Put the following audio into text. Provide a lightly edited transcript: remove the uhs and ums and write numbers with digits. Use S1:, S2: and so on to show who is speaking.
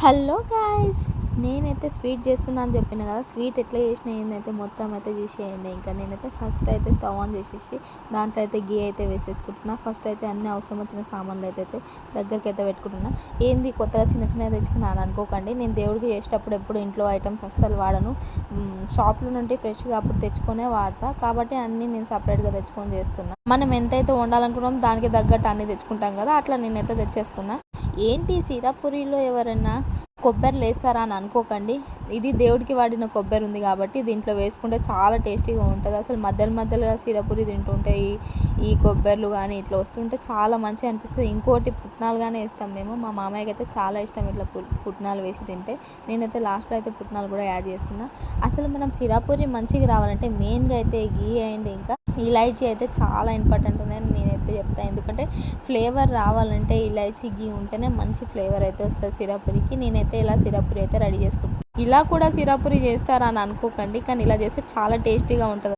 S1: Hello guys, నేనైతే sweet చేస్తున్నా అని చెప్పిన కదా. స్వీట్ ఎట్లా చేసిన ఏందైతే మొత్తం అయితే చూసేయండి. ఇంకా నేనైతే ఫస్ట్ అయితే స్టవ్ ఆన్ చేసేసి దాంట్లో అయితే గీ అయితే వేసేసుకుంటున్నా. ఫస్ట్ అయితే అన్ని అవసరం వచ్చిన సామాన్లు అయితే దగ్గరికి అయితే పెట్టుకుంటున్నా. ఏంది కొత్తగా చిన్న చిన్నగా తెచ్చుకున్నాను అనుకోకండి. నేను దేవుడికి చేసేటప్పుడు ఎప్పుడు ఇంట్లో ఐటమ్స్ అస్సలు వాడను. షాప్లో నుండి ఫ్రెష్గా అప్పుడు తెచ్చుకొనే వాడతా. కాబట్టి అన్నీ నేను సపరేట్గా తెచ్చుకొని చేస్తున్నా. మనం ఎంతైతే వండాలనుకున్నామో దానికి తగ్గట్టు అన్నీ తెచ్చుకుంటాం కదా, అట్లా నేనైతే తెచ్చేసుకున్నా. ఏంటి సిరాపురిలో ఎవరన్నా కొబ్బరి వేస్తారా అని అనుకోకండి. ఇది దేవుడికి వాడిన కొబ్బరి ఉంది కాబట్టి దీంట్లో వేసుకుంటే చాలా టేస్టీగా ఉంటుంది. అసలు మధ్యలో సిరాపురి తింటుంటే ఈ కొబ్బరిలు కానీ ఇట్లా వస్తుంటే చాలా మంచిగా అనిపిస్తుంది. ఇంకోటి పుట్నాలు కానీ వేస్తాం మేము. మా మామయ్యకి అయితే చాలా ఇష్టం ఇట్లా పుట్నాలు వేసి తింటే. నేనైతే లాస్ట్లో అయితే పుట్నాలు కూడా యాడ్ చేస్తున్నా. అసలు మనం సిరాపురి మంచిగా రావాలంటే మెయిన్గా అయితే గీ అండ్ ఇంకా ఇలాచీ అయితే చాలా ఇంపార్టెంట్ అని నేనైతే చెప్తాను. ఎందుకంటే ఫ్లేవర్ రావాలంటే ఇలాచీ గీ ఉంటేనే మంచి ఫ్లేవర్ అయితే వస్తుంది సిరాపురికి. నేనైతే ఇలా సిరాపురి అయితే రెడీ చేసుకుంటాను. ఇలా కూడా సిరాపురి చేస్తారా అని అనుకోకండి, కానీ ఇలా చేస్తే చాలా టేస్టీగా ఉంటుంది.